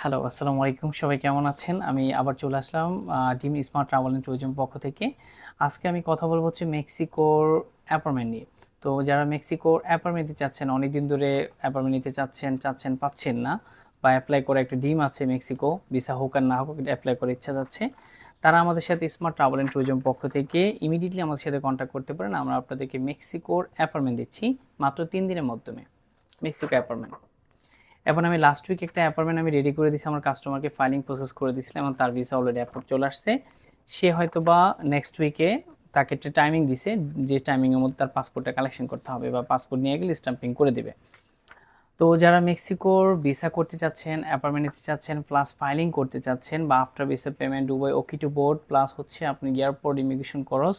Hello, আসসালামু আলাইকুম। সবাই কেমন আছেন? আমি আবার চলে আসলাম team smart travel and tourism পক্ষ থেকে। আজকে আমি কথা বলব হচ্ছে মেক্সিকোর অ্যাপার্টমেন্ট নিয়ে। তো যারা মেক্সিকোর অ্যাপার্টমেন্ট নিতে চাচ্ছেন, অনেকদিন ধরে অ্যাপার্টমেন্ট নিতে চাচ্ছেন, পাচ্ছেন না বা এপ্লাই করে একটা ডিম আছে মেক্সিকো, ভিসা হোক আর না হোক এপ্লাই করার ইচ্ছা যাচ্ছে। তারা আমাদের সাথে স্মার্ট ট্রাভেল অ্যান্ড ট্যুরিজম পক্ষ থেকে ইমিডিয়েটলি আমাদের সাথে কন্ট্যাক্ট করতে পারেন। আমরা আপনাদেরকে মেক্সিকোর অ্যাপার্টমেন্ট দিচ্ছি মাত্র ৩ দিনের মাধ্যমে। Mexico apartment. এখন আমি লাস্ট উইক একটা অ্যাপয়েন্টমেন্ট আমি রেডি করে দিয়েছি আমার কাস্টমারকে, ফাইলিং প্রসেস করে দিয়েছিলাম এবং তার ভিসা অলরেডি অ্যাপ্রুভ চলে আসছে। সে হয়তো বা নেক্সট উইকে তাকে একটা টাইমিং দিছে, যে টাইমিংয়ের মধ্যে তার পাসপোর্টটা কালেকশন করতে হবে বা পাসপোর্ট নিয়ে গেলে স্টাম্পিং করে দিবে। তো যারা মেক্সিকোর ভিসা করতে চাচ্ছেন, অ্যাপার্টমেন্ট নিতে চাচ্ছেন, প্লাস ফাইলিং করতে চাচ্ছেন বা আফটার ভিসা পেমেন্ট, দুবাই ওকি টু বোর্ড, প্লাস হচ্ছে আপনি এয়ারপোর্ট ইমিগ্রেশন খরচ,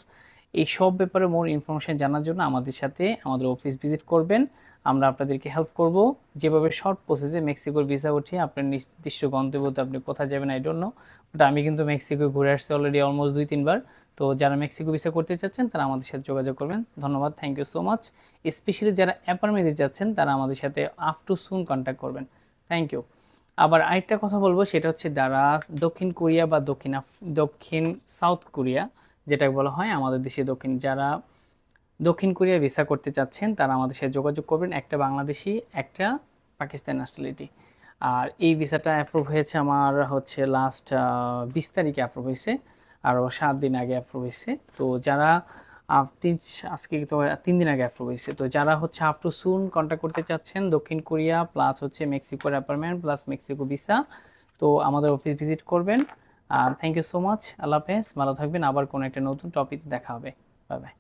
এই সব ব্যাপারে মোর ইনফরমেশন জানার জন্য আমাদের সাথে আমাদের অফিস ভিজিট করবেন। আমরা আপনাদেরকে হেল্প করব যেভাবে শর্ট প্রসেসে মেক্সিকোর ভিসা উঠিয়ে আপনার নির্দিষ্ট গন্তব্যতে আপনি কোথায় যাবেন আই ডোন্ট নো, বাট আমি কিন্তু মেক্সিকো ঘুরে আসছি অলরেডি অলমোস্ট 2-3 বার। তো যারা মেক্সিকো ভিসা করতে চাচ্ছেন তারা আমাদের সাথে যোগাযোগ করবেন। ধন্যবাদ, thank you so much. Specially যারা অ্যাপার্টমেন্ট নিতে যাচ্ছেন তারা আমাদের সাথে আপ টু সুন কন্ট্যাক্ট করবেন। Thank you. আবার আরেকটা কথা বলবো, সেটা হচ্ছে যারা দক্ষিণ কোরিয়া বা দক্ষিণ সাউথ কোরিয়া যেটা বলা হয় আমাদের দেশে, যারা দক্ষিণ কোরিয়া ভিসা করতে চাচ্ছেন তারা আমাদের সাথে যোগাযোগ করবেন। একটা বাংলাদেশি, একটা পাকিস্তান ন্যাশনালিটি। আর এই ভিসাটা অ্যাপ্রুভ হয়েছে আমার হচ্ছে লাস্ট 20 তারিখে অ্যাপ্রুভ হয়েছে, আরও 7 দিন আগে অ্যাপ্রুভ হয়েছে। তো যারা আজকে তো 3 দিন আগে অ্যাপ্রুভ হয়েছে, তো যারা হচ্ছে আপ টু সুন কন্ট্যাক্ট করতে চাচ্ছেন দক্ষিণ কোরিয়া প্লাস হচ্ছে মেক্সিকোর অ্যাপার্টমেন্ট প্লাস মেক্সিকো ভিসা, তো আমাদের অফিস ভিজিট করবেন। আর থ্যাংক ইউ সো মাচ। আল্লাহ হাফেজ, ভালো থাকবেন। আবার কোনো একটা নতুন টপিক দেখা হবে। Bye bye.